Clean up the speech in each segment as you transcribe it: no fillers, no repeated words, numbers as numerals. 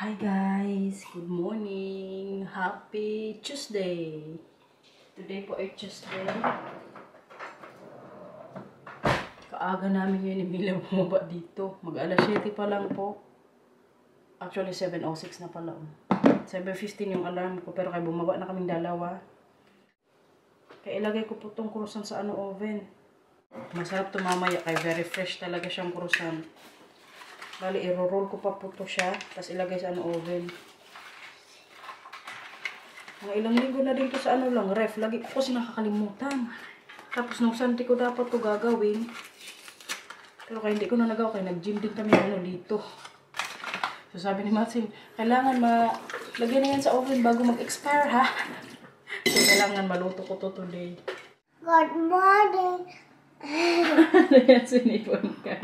Hi guys! Good morning! Happy Tuesday! Today po ay Tuesday. Kaaga namin yun ni Mila bumaba dito. Mag-alas 7 pa lang po. Actually 7:06 na pala. 7:15 yung alarm ko pero kaya bumaba na kaming dalawa. Kaya ilagay ko po itong croissant sa oven. Masarap to mamaya kaya very fresh talaga siyang croissant. Bali, i-roll ko pa po to siya. Tapos ilagay sa oven. Mga ilang linggo na din to sa ref. Lagi ko kasi nakakalimutan. Tapos nung Sunday ko dapat to gagawin. Pero kaya hindi ko na nagawa. Kaya nag-gym din kami dito. So sabi ni Matsin, kailangan lagyan na yan sa oven bago mag-expire ha. So kailangan maluto ko to today. Good morning. Ayan, sinipon ka.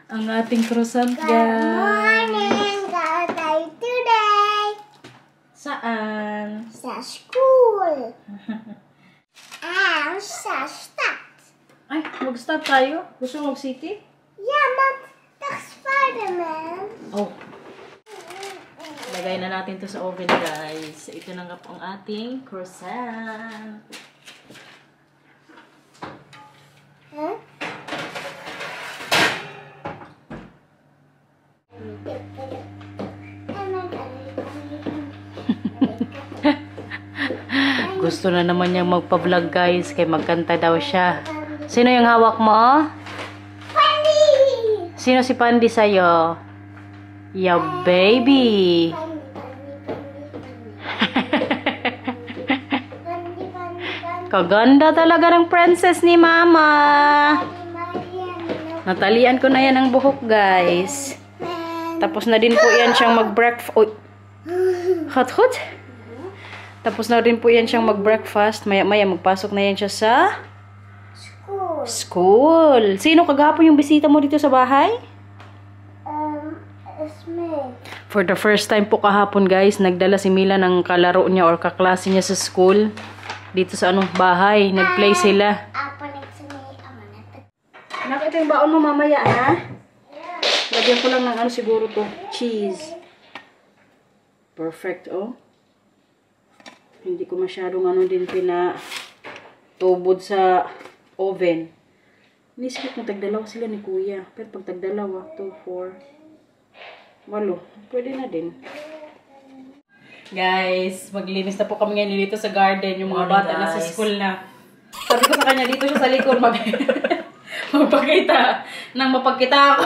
Ang ating croissant, guys. Good morning. Go tayo today. Saan? Sa school. And sa start. Ay, mag-start tayo? Gusto mo mag-city? Yeah, but that's Spider-Man. Oh. Lagay na natin to sa oven, guys. Ito na nga po ang ating croissant. Huh? Gusto na naman niyang magpa-vlog, guys. Kaya magkanta daw siya. Sino yung hawak mo? Pandy! Sino si Pandy sa'yo? Yo, baby! Kaganda talaga ng princess ni Mama. Natalian ko na yan ang buhok, guys. Tapos na din po yan siyang mag-breakfast. Hot. Tapos na rin po yan siyang mag-breakfast. Maya-maya magpasok na yan siya sa school. Sino kagapon yung bisita mo dito sa bahay? It's me. For the first time po kahapon, guys, nagdala si Mila ng kalaro niya or kaklase niya sa school. Dito sa bahay. Nag-play sila. Nakita yung baon mo mamaya, ha? Lagyan ko lang ng siguro to. Cheese. Perfect, oh. Hindi ko masyadong din pinatubod sa oven. Nisipit mo, tagdalawa sila ni Kuya. Pero pag tagdalawa, 2, 4, 8. Pwede na din. Guys, maglinis na po kami ngayon dito sa garden. Yung mga bata na sa school na. Sabi ko sa kanya, dito siya sa likod. Magpakita. Nang mapagkita ako.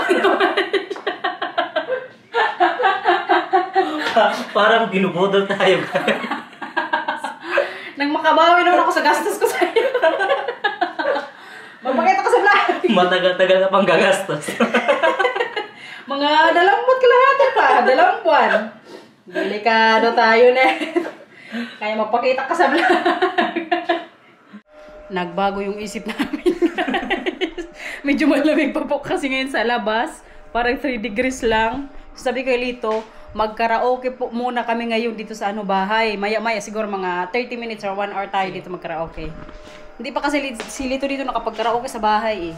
Parang ginubodol tayo. Nang makabawi naman ako sa gastos ko sa iyo. Magpakita ka sa vlog. Matagal-tagal ka pang gagastos. Mga 2 kalahati pa. 2 buwan. Delikado tayo na. Kaya magpakita ka sa vlog. Nagbago yung isip namin, guys. Medyo malamig pa po kasi ngayon sa labas. Parang 3 degrees lang. Sabi kay Lito, mag-karaoke po muna kami ngayon dito sa bahay. Maya-maya siguro mga 30 minutes or 1 hour tayo dito mag-karaoke. Hindi pa kasi si Lito dito nakapag-karaoke sa bahay eh.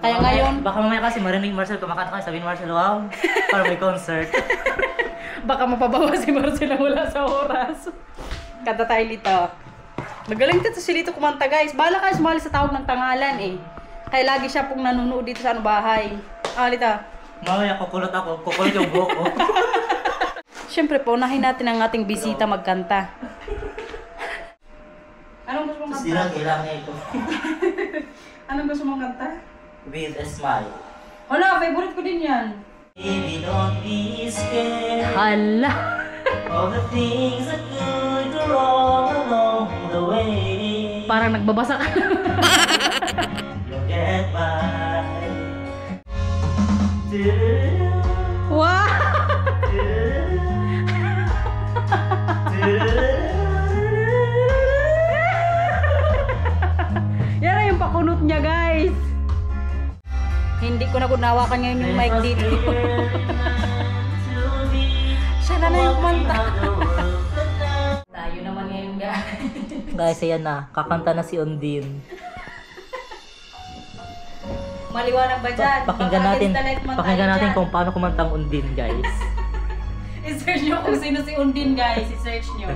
Kaya ngayon... Baka mamaya kasi marinig Marcel kumakanta ka. Sabihin Marcel, wow, para may concert. Baka mapabawa si Marcel wala sa oras. Kanta tayo Lito. Magaling dito si Lito kumanta, guys. Bahala ka sumali sa tawag ng tangalan eh. Kaya lagi siya pong nanonood dito sa bahay. Ah, Lito. Mamaya kukulot ako. Kukulot yung buhok ko. Siyempre po, unahin natin ang ating bisita magkanta. Anong gusto mong kanta? Sila kailangan ito. Anong gusto mong kanta? With a smile. Hala, favorite ko din yan. Baby, don't be scared. Hala. All the things that could go wrong along the way. Parang nagbabasa ka. You'll get by. Wow! Yan na yung pakunot niya, guys. Hindi ko na kunawakan ngayon yung mic dito. Siya na yung kumanta. Tayo naman ngayon, guys. Guys, ayan na. Kakanta na si Ondine. Maliwanag ba dyan? Pakinggan natin kung paano kumanta ang Undin, guys. I-search nyo kung sino si Undin, guys. I-search nyo.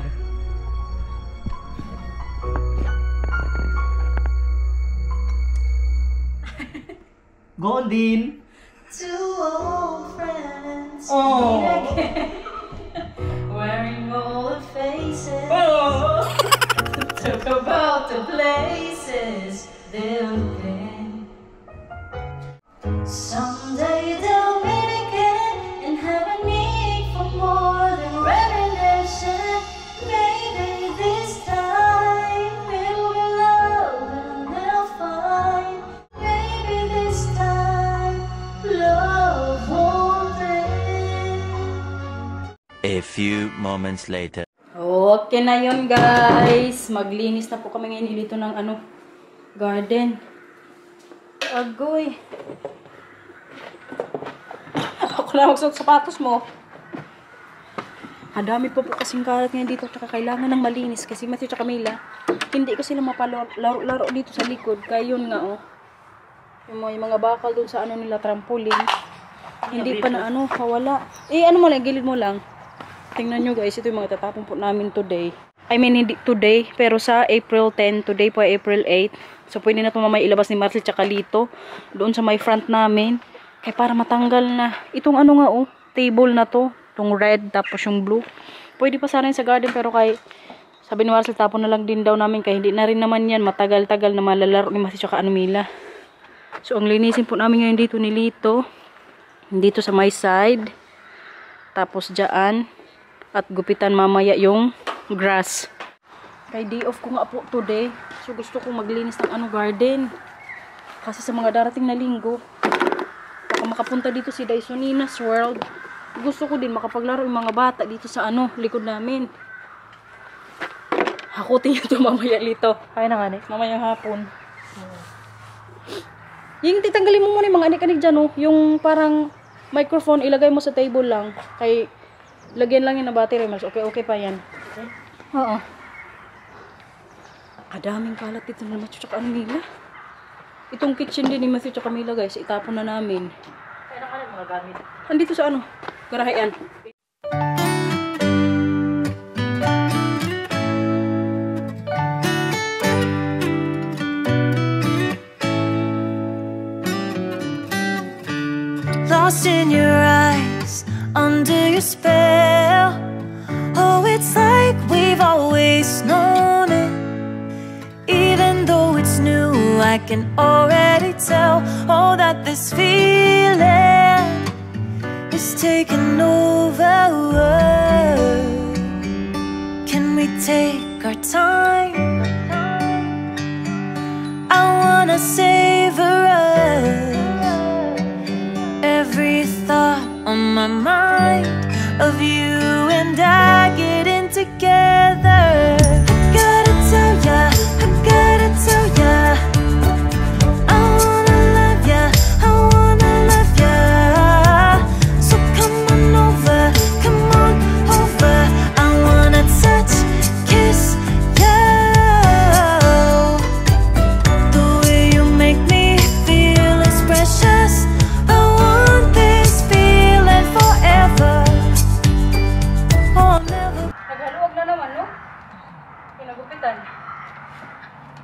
Go din. Two old friends Oh. meet again, wearing old faces. Oh. Talk about the places they've been. Someday they'll meet again and have a need for more than reminiscence. Maybe this time it'll be love and they'll find. Maybe this time love won't end. A few moments later. Okay na yun, guys. Maglinis na po kami ngayon dito ng garden. Agoy. Ako na magsuot sapatos mo. Dami po kasing kalat ngayon dito. Tsaka kailangan ng malinis. Kasi Matthew tsaka Camila, hindi ko sila mapalaro dito sa likod. Kaya yun nga, oh. Yung mga bakal dun sa nila, trampoline. Hindi pa na mawala. Mo lang, gilid mo lang. Tingnan nyo guys, ito yung mga tatapon po namin today. I mean, hindi today, pero sa April 10. Today po ay April 8. So, pwede na ito mamaya ilabas ni Marcel tsaka Lito. Doon sa may front namin. Kaya para matanggal na. Itong table na to. Itong red, tapos yung blue. Pwede pa sana sa garden, pero sabi ni Marcel, tapon na lang din daw namin. Kaya hindi na rin naman yan. Matagal-tagal na malalaro ni Marcel tsaka Mila. So, ang linisin po namin ngayon dito ni Lito. Dito sa my side. Tapos dyan. At gupitan mamaya yung grass. Kay day off ko nga po today. So gusto ko maglinis ng garden. Kasi sa mga darating na linggo, baka makapunta dito si Dysonina's World. Gusto ko din makapaglaro yung mga bata dito sa likod namin. Hakutin nyo ito mamaya Lito. Kaya na nga eh. Mamayang hapon. Yung titanggalin mo muna yung mga anik-anik dyan, yung parang microphone, ilagay mo sa table lang. Kay lagyan lang yun na battery, mas okay pa yan. Oo. Kadaming kalat dito na Matthew tsaka Mila. Itong kitchen din ni Matthew tsaka Mila guys, itapon na namin. Kaya na mga gamit. Andito sa garahe yan. Lost in your eyes, under your spell. Oh, it's like we've always known it. Even though it's new, I can already tell. Oh, that this feeling is taking over. Can we take our time? I wanna savor us. Every thought on my mind of you and I getting together. I gotta tell ya, I wanna love ya, I wanna love ya. So come on over, I wanna touch, kiss you. The way you make me feel is precious. I want this feeling forever. Oh, never. Naghaluwag na naman, no? Pinagupitan.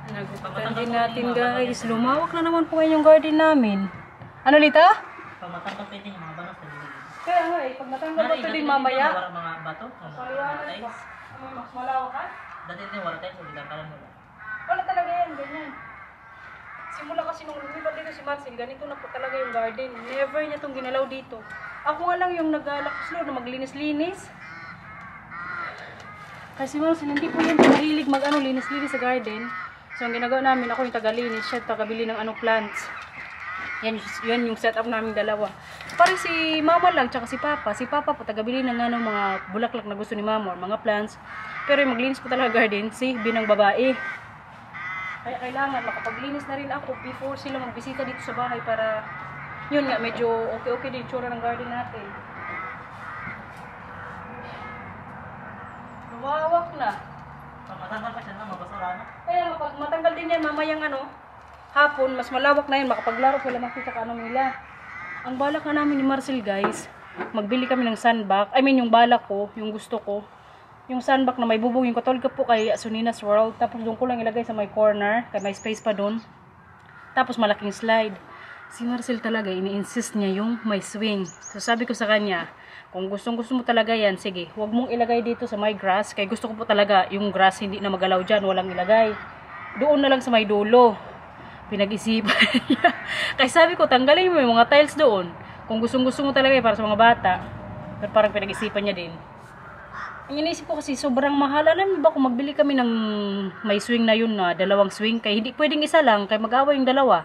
Nagupitan din natin, guys. Lumawak na naman po yung garden namin. Ano, Lita? Pag matangkap pwede yung mga banos sa gilid. Kaya nga pag matanggal ba ito din mamaya? Wala mga bato, mga tiles. Mas malawak ka? Dati din wala tiles, hindi lang kalan wala. Wala talaga yan, ganyan. Simula kasi nung lumipat dito si Marcel, ganito na po talaga yung garden. Never niya itong ginalaw dito. Ako nga lang yung naglalakaslo na maglinis-linis. Kasi Marcel, hindi po yan mahilig linis-linis sa garden. So, ang ginagawa namin, ako yung tagalinis, siya tagabili ng plants. Yan yung setup namin dalawa. Parang si Mama lang, tsaka si Papa. Si Papa po, tagabili ng mga bulaklak na gusto ni Mama or mga plants. Pero yung maglinis po talaga garden, si binang babae. Kaya kailangan makapaglinis na rin ako before sila magbisita dito sa bahay para yun nga, medyo okay din tsura ng garden natin. Lumawak na. Pag matangkap pa siya na, mabasura na. Kaya pag matanggal din yan, mamayang hapon, mas malawak na yun, makapaglaro sila makita ka nila. Ang balak na namin ni Marcel guys, magbili kami ng sandbag. I mean, yung balak ko, yung gusto ko. Yung sandbag na may bubong, yung katulad po kay Sunina's World. Tapos doon ko lang ilagay sa may corner, kaya may space pa doon. Tapos malaking slide. Si Marcel talaga, ini-insist niya yung may swing. So sabi ko sa kanya, kung gusto mo talaga yan, sige, huwag mong ilagay dito sa may grass. Kaya gusto ko po talaga yung grass hindi na magalaw dyan, walang ilagay. Doon na lang sa may dulo. Pinag-isipan niya. Kaya sabi ko, tanggalin mo yung mga tiles doon. Kung gusto mo talaga para sa mga bata. Pero parang pinag-isipan niya din. Ang iniisip ko kasi sobrang mahal. Alam niyo ba kung magbili kami ng may swing na yun na dalawang swing, kaya hindi pwedeng isa lang, kaya mag-awa yung dalawa.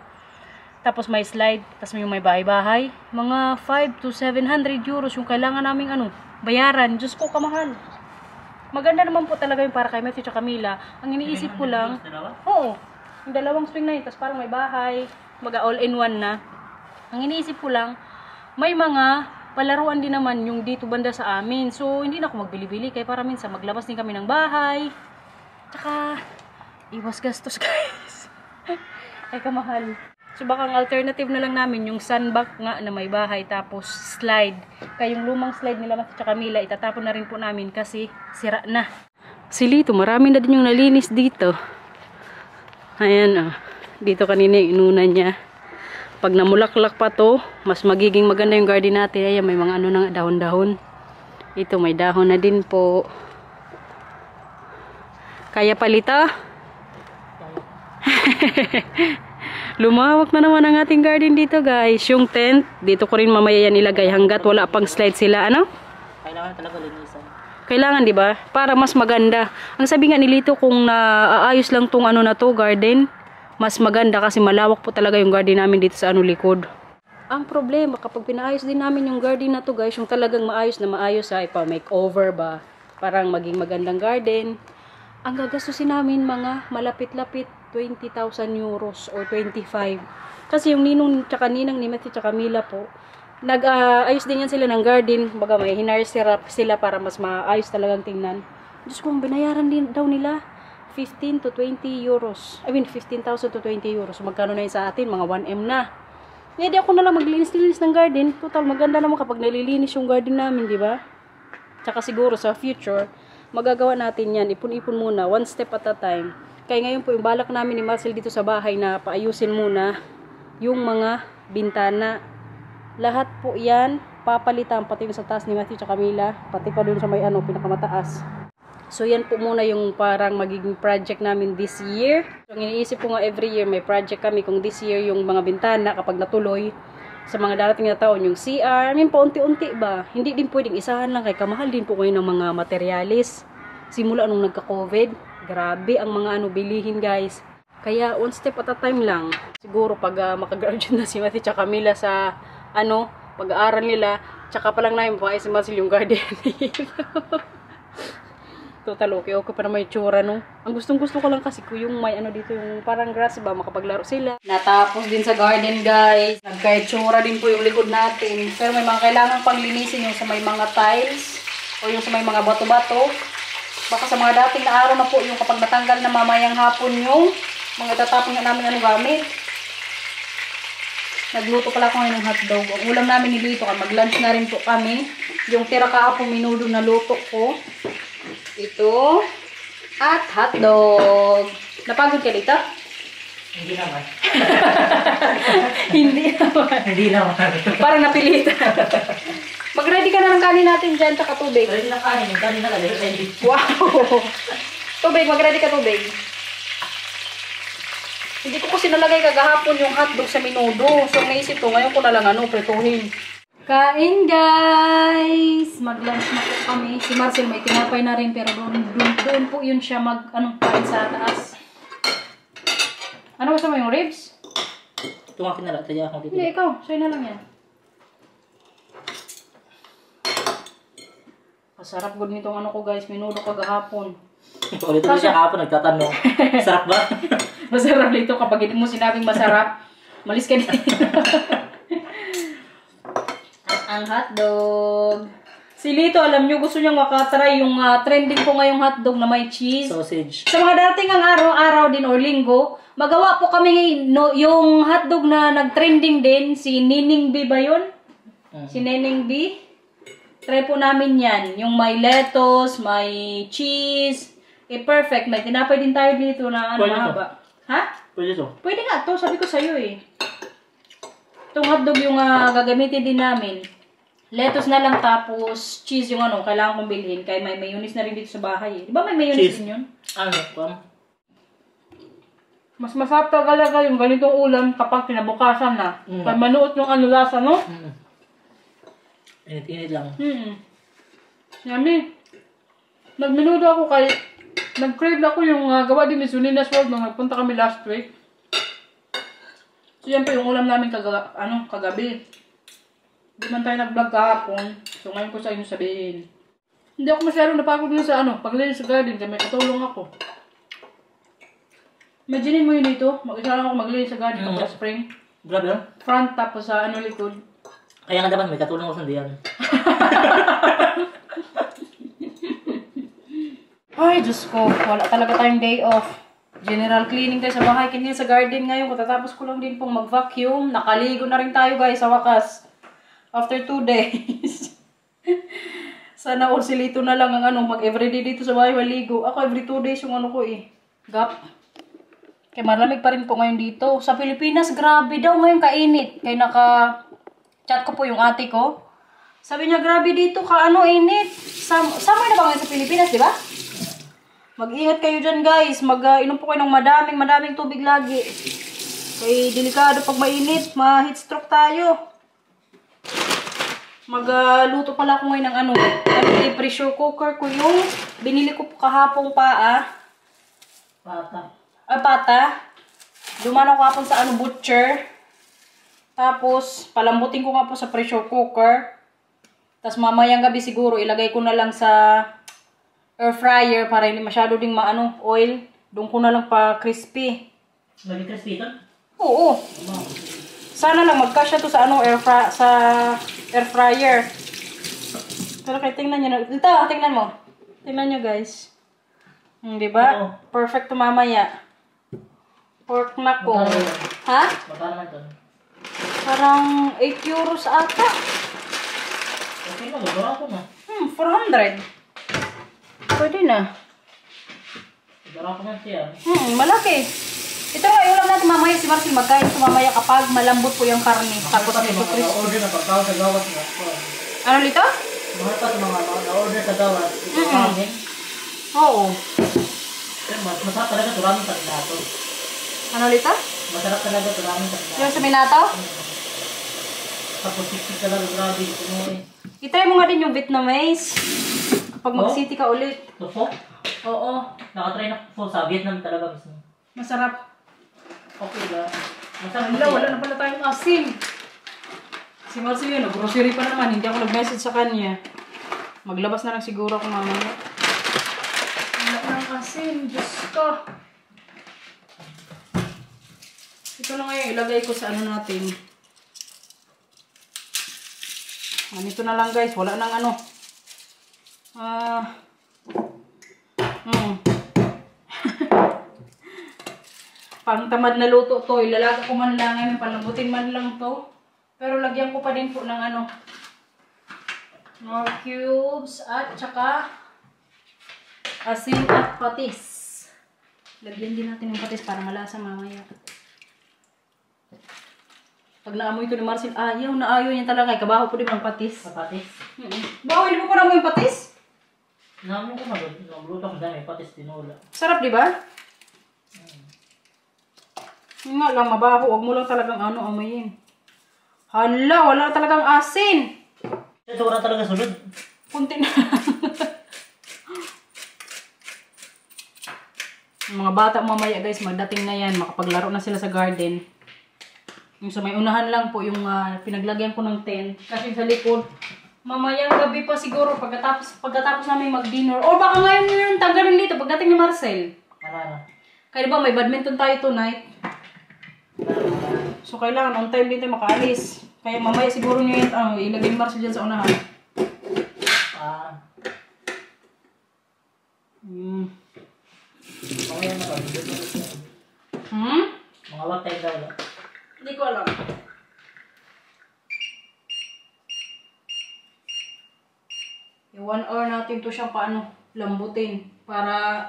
Tapos may slide, tapos yung may bahay-bahay. Mga 5 to 700 euros yung kailangan naming bayaran. Diyos ko, kamahal. Maganda naman po talaga yung para kay Matthew at Camila. Ang iniisip ko lang, oo, yung dalawang swing na yun, tapos parang may bahay, all-in-one na. Ang iniisip ko lang, may mga palaruan din naman yung dito banda sa amin. So, hindi na ako magbili-bili. Kaya para minsan maglabas din kami ng bahay. Tsaka, iwas gastos guys. Ay kamahal. So, baka ang alternative na lang namin yung sandbag nga na may bahay. Tapos, slide. Kaya yung lumang slide nila Matthew at Camila, itatapon na rin po namin kasi sira na. Si Lito, marami na din yung nalinis dito. Ayan dito kanina yung inuna niya. Pag namulaklak pa to, mas magiging maganda yung garden natin. Ayan, may mga na dahon-dahon. Ito, may dahon na din po. Kaya palita? Lumawak na naman ang ating garden dito, guys. Yung tent, dito ko rin mamaya yan ilagay hanggat wala pang slide sila. Ano? Kailangan talaga linisan. Kailangan, di ba? Para mas maganda. Ang sabi nga ni Lito, kung naaayos lang tong na to, garden, mas maganda kasi malawak po talaga yung garden namin dito sa likod. Ang problema, kapag pinaayos din namin yung garden na to guys, yung talagang maayos na maayos ipa-makeover ba, parang maging magandang garden, ang gagastusin namin mga malapit-lapit 20,000 euros or 25. Kasi yung ninong tsaka ninang ni Matthew tsaka Camila po, nag-ayos din yan sila ng garden, baga may hinire sila para mas maayos talagang tingnan. Diyos ko, binayaran din daw nila 15 to 20 euros. I mean, 15,000 to 20 euros. So, magkano na yun sa atin? Mga 1M na. Kaya di ako na lang maglinis-linis ng garden. Total, maganda naman kapag nalilinis yung garden namin, di ba? Tsaka siguro sa future, magagawa natin yan. Ipon-ipon muna, one step at a time. Kaya ngayon po, yung balak namin ni Marcel dito sa bahay na paayusin muna yung mga bintana. Lahat po yan, papalitan. Pati yung sa taas ni Matthew at Camila. Pati pa dun sa may pinakamataas. So, yan po muna yung parang magiging project namin this year. So, ang iniisip ko nga every year, may project kami. Kung this year yung mga bintana, kapag natuloy, sa mga darating na taon, yung CR, I mean, paunti-unti ba? Hindi din pwedeng isahan lang kay kamahal din po kayo ng mga materialis. Simula nung nagka-COVID, grabe ang mga bilihin guys. Kaya, one step at a time lang. Siguro, pag makagraduate na si Matthew at Camila sa, pag-aaral nila, tsaka pa lang namin si Marcel yung garden. Total, okay pa naman yung tsura, no? Ang gustong-gusto ko lang kasi ko yung may dito, yung parang grass ba, makapaglaro sila. Natapos din sa garden, guys. Nagka-tsura din po yung likod natin. Pero may mga kailangan pang linisin yung sa may mga tiles o yung sa may mga bato-bato. Baka sa mga dating na araw na po yung kapag natanggal na mamayang hapon yung mga tatapon na namin gamit. Nagluto pala ako ngayon ng hotdog. Ang ulam namin nilito, mag-lunch na rin po kami. Yung tira kahapon minudo na luto ko. Ito. At hotdog. Napagod ka dito? Hindi naman. Hindi naman. Hindi naman. Parang napilitan. Mag-ready ka na ng kanin natin dyan, tsaka tubig. Ready na kanin. Yung kanin na ready. Wow! Tubig, mag-ready ka tubig. Hindi ko kasi nalagay kagahapon yung hotdog sa minudo. So, naisip ko, ngayon ko na lang pretuhin. Kain guys! Mag-lunch na po kami. Si Marcel may tinapay na rin pero doon po yun siya kain sa taas. Ano gusto mo yung ribs? Ito nga kinalatayan ako dito. Hindi, ikaw. Sa'yo na lang yan. Masarap good nitong ko guys. Minudo kagahapon. Ulit na siya kahapon nagtatanong. Sarap ba? Masarap dito kapag hindi mo sinabing masarap. Malis ka din. Ang hotdog. Si Lito, alam nyo, gusto niyang makatry yung trending po ngayong hotdog na may cheese. Sausage. Sa mga dating ang araw-araw din or linggo, magawa po kami yung hotdog na nag-trending din. Si Nining B ba yun? Si Nining B. Try po namin yan. Yung may lettuce, may cheese. Perfect. May tinapay din tayo dito na ano, Pwede to. mahaba. Ha? Pwede to. Pwede nga to. Sabi ko sa'yo eh. Itong hotdog yung gagamitin din namin. Lettuce na lang tapos cheese yung ano, kailangan kong bilhin. Kaya may mayonnaise na rin dito sa bahay eh. Di ba may mayonnaise Cheese. din yun? Ano? Pam? Mas masarap talaga yung ganitong ulam kapag kinabukasan na. Kaya manuot yung ano lasa, no? Init-init lang. Yummy. Nagmenudo ako kay... Nag-crave na ako yung gawa din ni Sunina's World nung nagpunta kami last week. So yan pa yung ulam namin kagabi. Hindi man tayo nag-vlog kahapon. So ngayon ko sa inyo sabihin. Hindi ako masyadong napagod na sa paglinis sa garden kaya may katulong ako. Imaginin mo yun dito. Mag-isa lang ako maglinis sa garden kapag spring. Grabe lang. Front tapos sa likod. Kaya nga dapat may katulong ko sa diyan. Ay, Diyos ko. Wala talaga tayong day off. General cleaning tayo sa bahay. Kanya sa garden ngayon. Katatapos ko lang din pong mag-vacuum. Nakaligo na rin tayo guys sa wakas. After 2 days. Sana all silito na lang ang mag-everyday dito sa bahay maligo. Ako every 2 days yung ko eh. Gap. Kaya malamig pa rin po ngayon dito. Sa Pilipinas, grabe daw ngayon kainit. Kaya naka-chat ko po yung ate ko. Sabi niya, grabe dito init. Summer na ba ngayon sa Pilipinas, di ba? Mag-ingat kayo dyan guys. Mag-inom po kayo ng madaming tubig lagi. Kaya delikado pag mainit. Ma-heat stroke tayo. Magluto pala ako ngayon ng pressure cooker ko yung binili ko po kahapong paa. Pata. Dumano ko kapon sa butcher. Tapos, palambutin ko nga po sa pressure cooker. Tapos mamayang gabi siguro, ilagay ko na lang sa air fryer para hindi masyado ding oil. Doon ko na lang pa crispy. Lagi crispy ito? Oo. Sana lang magkasya to sa air fryer. Pero kaya tingnan nyo. Dito, tingnan mo. Tingnan nyo guys. Diba? Oo. Perfect to mamaya. Pork na ko. Ha? Magkano man ito? Parang 8 euros ata. Okay na, gagawin ko na. 400. Pwede na. Gagawin ko na siya. Malaki. Ito nga, ulam natin mamaya. Si Marcel magkain ito mamaya kapag malambot po yung karne. Tapos ito crispy. Na-order na pagkaw sa gawas na. Ano dito? Mahal pa sa mga na-order sa gawas. Ito hangin. Oo. Pero masarap talaga ito ramen sa minato. Ano dito? Masarap talaga ito ramen sa minato. Yung sa Minato? Tapos sisig talaga grabe. Itry mo nga din yung Vietnamese. Kapag mag-city ka ulit. Tufo? Oo. Nakatry na po sa Vietnam talaga mismo. Masarap. Okay ba? Masarap Wala na pala tayong asin. Si Marcel yun, grocery pa naman. Hindi ako nag-message sa kanya. Maglabas na lang siguro ako mamaya. Wala ng asin. Diyos ko. Ito na ngayon, ilagay ko sa natin. Ganito na lang guys. Wala nang Pang tamad na luto to. Ilalaga ko man lang ngayon. Palambutin man lang to. Pero lagyan ko pa din po ng more cubes at saka asin at patis. Lagyan din natin ng patis para malasa mamaya. Pag naamoy ko ni Marcel, ayaw niya talaga. Kabaho po din ang patis. Patis? Bawo, hindi mo pa namoy yung patis? Namin ko magluto ko dami. Patis tinula. Sarap, di ba? Yung nga lang, mabaho. Huwag mo lang talagang amoyin. Hala, wala talagang asin. Ito wala talaga sunod. Kunti na. Mga bata mamaya guys, magdating na yan. Makapaglaro na sila sa garden. Yung sa may unahan lang po, yung pinaglagyan ko ng tent. Kasi sa likod, mamayang gabi pa siguro pagkatapos namin mag-dinner. Or baka ngayon yung tanggalin dito pagdating ni Marcel. Ano? Kaya diba may badminton tayo tonight? So kailangan on time din tayo makaalis. Kaya mamaya siguro nyo yun, ilagay ni Marcel dyan sa unahan. Mga yan na ba? Mga what time daw? Hindi ko alam. 1 hour natin to siyang paano, lambutin. Para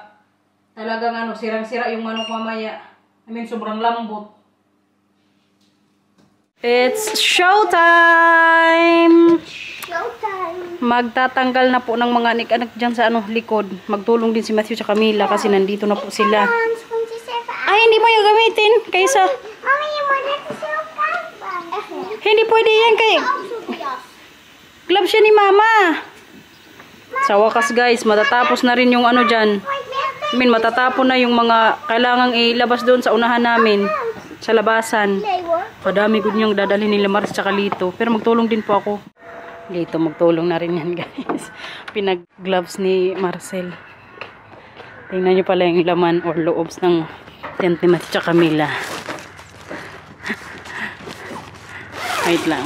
talagang ano, sirang-sira yung manok mamaya. I mean, sobrang lambot. It's showtime! Showtime. Magtatanggal na po ng mga anik-anak dyan sa ano, likod. Magtulong din si Matthew at Camila kasi nandito na po sila. Ay, hindi mo yung gamitin. Kaysa, Mommy, you want to show hindi pwede yan kay gloves siya ni Mama. Sa wakas guys, matatapos na rin yung ano dyan. I mean, matatapon na yung mga kailangang ilabas doon sa unahan namin. Sa labasan. Padami good niyang dadalhin nila Mars tsaka Lito. Pero magtulong din po ako. Lito, magtulong na rin yan guys. Pinag-gloves ni Marcel. Tingnan niyo pala yung laman or loobs ng tent ni Matthew tsaka Camila. Wait lang.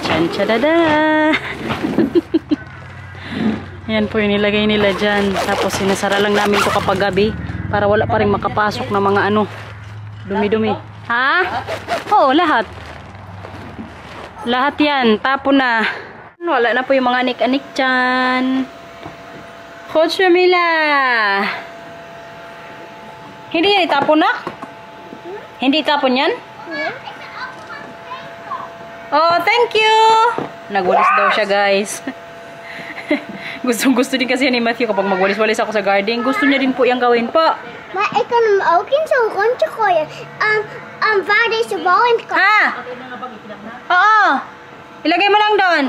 Chan-chadada! Ayan po yung nilagay nila dyan. Tapos sinasara lang namin to kapag gabi. Para wala pa rin makapasok na mga ano. Dumi-dumi. Ha? Oo, lahat. Lahat yan. Tapon na. Wala na po yung mga anik-anik dyan. Coach Camila! Hindi yan itapon na? Hindi itapon yan? Oh, thank you! Nagwalis daw siya, guys. Gusto din kasi ni Matthew kapag magwalis-walis ako sa garden. Gusto niya din po yung gawin po. Maar ik kan hem ook in zo'n rondje gooien. Waar deze bal in kan. Ha? Oo. Ilagay mo lang doon.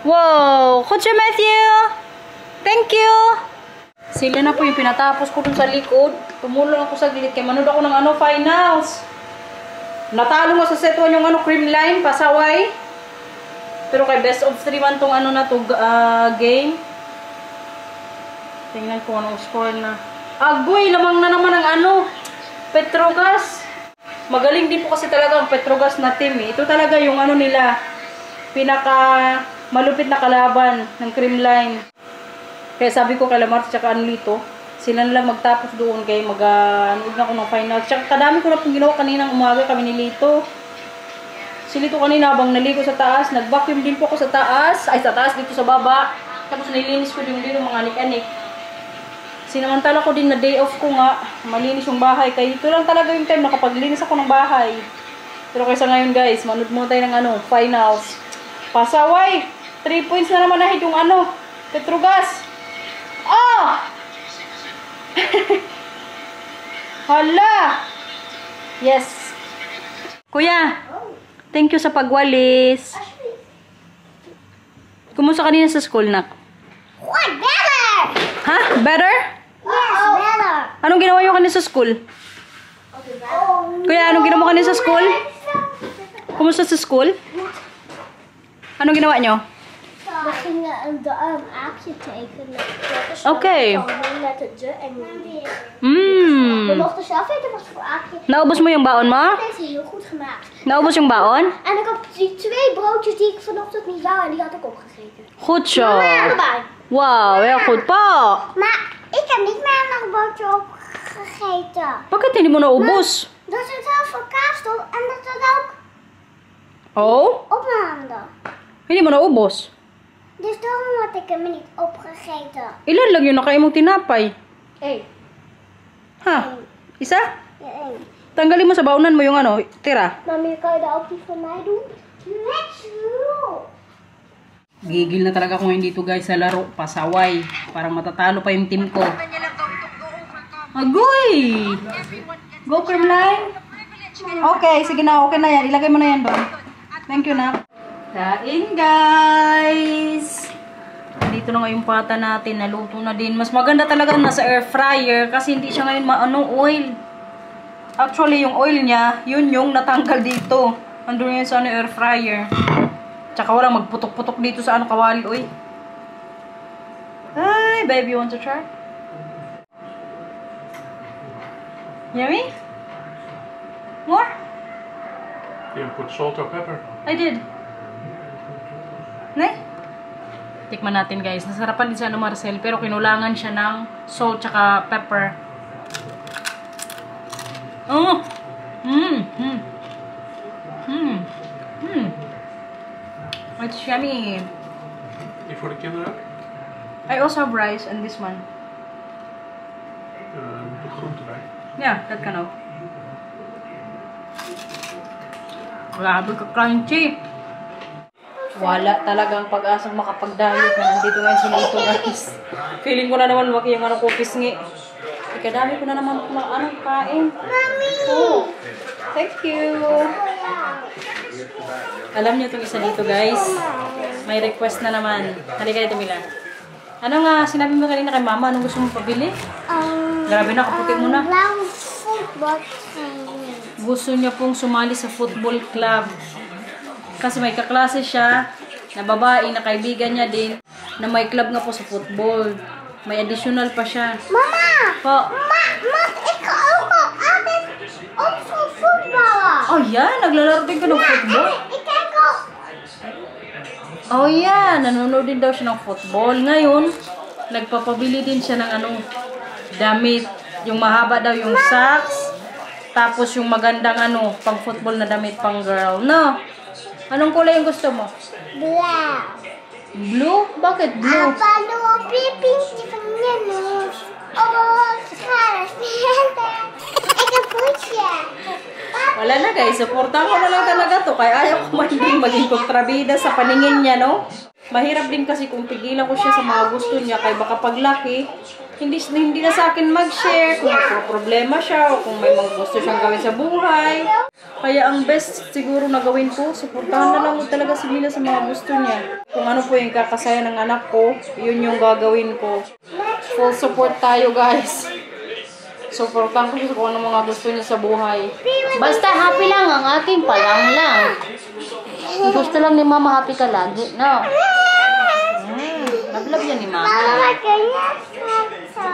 Wow. Coach Matthew. Thank you. Sila na po yung pinatapos ko dun sa likod. Tumulong ako sa gilid. Kaya manood ako ng ano, finals. Natalo mo sa set 1 yung ano, cream line, pasaway. Pero kay best of 3 man tong ano na to, game. Tingnan ko anong score na. Agoy, lamang na naman ang ano, Petrogas. Magaling din po kasi talaga ang Petrogas na team eh. Ito talaga yung ano nila, pinaka malupit na kalaban ng cream line. Kaya sabi ko kay Lamar tsaka Anlito, sila na lang magtapos doon kay mag-anood na ako ng final. Tsaka kadami ko na pong ginawa kaninang umaga kami ni Lito. Si Lito kanina habang naligo sa taas, nag-vacuum din po ako sa taas. Ay, sa taas dito sa baba. Tapos nilinis ko din dito mga anik-anik. Sinamantala ko din na day off ko nga, malinis yung bahay. Kaya ito lang talaga yung time na kapag linis ako ng bahay. Pero kaysa ngayon guys, manood muna tayo ng ano, finals. Pasaway! 3 points na naman nahit yung ano, Petrogas. Oh! Hala! Yes. Kuya, thank you sa pagwalis. Kumusta kanina sa school, nak? What? Better! Ha? Better? Yes, better. Anong ginawa nyo kanina sa school? Kuya, anong ginawa mo kanina sa school? Kumusta sa school? Anong ginawa nyo? We gingen de aapje tekenen. Okay. Met de de en de. Mm. We mochten zelf weten wat voor aapje. Naubos mo yung baon mo? Dat is heel goed gemaakt. Naubos yung baon? En ik had die 2 broodjes die ik vanochtend niet wou en die had ik opgegeten. Goed zo. Mama, allebei. Wow, heel goed po. Maar ik heb niet meer nog een broodje opgegeten. Bakit hindi mo naubos? Dat zit heel veel kaas op en dat zit ook Oh? op mijn handen. Hindi mo naubos? Dus daarom had ik hem niet opgegeten. Ilan lang yun na kayo mong tinapay? 1. Ha? Isa? Ja, 1. Tanggalin mo sa baonan mo yung ano, tira. Mami, kan je daar ook die van mij doen? Let's go! Gigil na talaga kung hindi to guys sa laro. Pasaway. Parang matatalo pa yung team ko. Agoy! Go cream line. Okay, sige na. Okay na yan. Ilagay mo na yan doon. Thank you na. Kain guys! Dito na nga yung pata natin. Naluto na din. Mas maganda talaga nasa air fryer kasi hindi siya ngayon oil. Actually, yung oil niya, yun yung natanggal dito. Andun yun sa air fryer. Tsaka walang magputok-putok dito sa kawali, oy. Hi, baby, you want to try? Yummy? More? You put salt or pepper? I did. Nay? Tikman natin, guys. Nasarapan din si Marcel, pero kinulangan siya ng salt tsaka pepper. Oh! It's yummy. Die voor de kinderen? I also have rice and this one. Moet er groente bij. Yeah, that can ook. Grabe ka crunchy. Wala talagang pag-asang makapag-diet na nandito ngayon sa Lito, guys. Feeling ko na naman maki yung anong cookies ngi. Ikadami ko na naman anong kain. Mami! Oh, thank you. Alam niyo itong isa dito, guys. May request na naman. Halika dito, Mila. Ano nga, sinabi mo kanina kay Mama, anong gusto mong pabili? Grabe na, kaputi mo na. Football team. Gusto niya pong sumali sa football club. Kasi may kaklase siya na babae na kaibigan niya din na may club nga po sa football. May additional pa siya. Mama! Po. Ikaw ako. Ate, also football. Oh yan, naglalaro din ka ng football? Ikaw. Oh yan, nanonood din daw siya ng football. Ngayon, nagpapabili din siya ng damit. Yung mahaba daw yung socks. Tapos yung magandang pang football na damit pang girl. No? Anong kulay yung gusto mo? Black. Blue? Bakit blue? Apa pink niya no? Oh, caras. Ikaw po siya. Wala na guys, supportan ko na lang talaga to. Kaya ayaw ko man din maging kontrabida sa paningin niya, no? Mahirap din kasi kung pigilan ko siya sa mga gusto niya. Kaya baka paglaki, hindi na sa akin mag-share kung may problema siya o kung may mga gusto siyang gawin sa buhay. Kaya ang best siguro na gawin ko, supportahan na lang ko talaga si Mila sa mga gusto niya. Kung ano po yung kakasaya ng anak ko, yun yung gagawin ko. Full support tayo guys. Supportahan ko siya kung ano mga gusto niya sa buhay. Basta happy lang ang aking palang lang. Gusto lang ni Mama happy ka lagi, no? Love yan ni Mama. Mama, kanya sa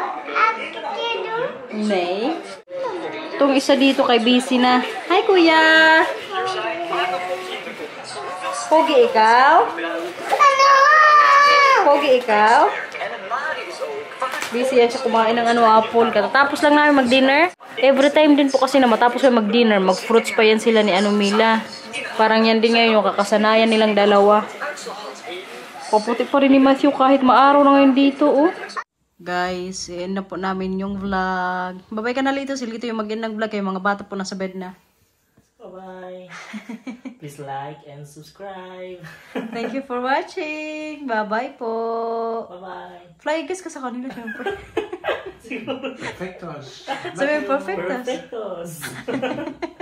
May. Itong isa dito kay busy na. Hi, Kuya! Pogi ikaw? Pogi ikaw? Busy yan siya kumain ng apple. Katapos lang namin mag-dinner. Every time din po kasi na matapos kayo mag-dinner, mag-fruits pa yan sila ni Mila. Parang yan din ngayon yung kakasanayan nilang dalawa. Paputi pa rin ni Matthew kahit maaraw na ngayon dito, oh. Guys, end na po namin yung vlog. Babay ka na Lito. Silito yung mag-end ng vlog. Kayo mga bata po nasa bed na. Bye-bye. Please like and subscribe. Thank you for watching. Bye-bye po. Bye-bye. Fly kiss ka sa kanila, syempre. Perfectos. Sabi perfectos. Perfectos.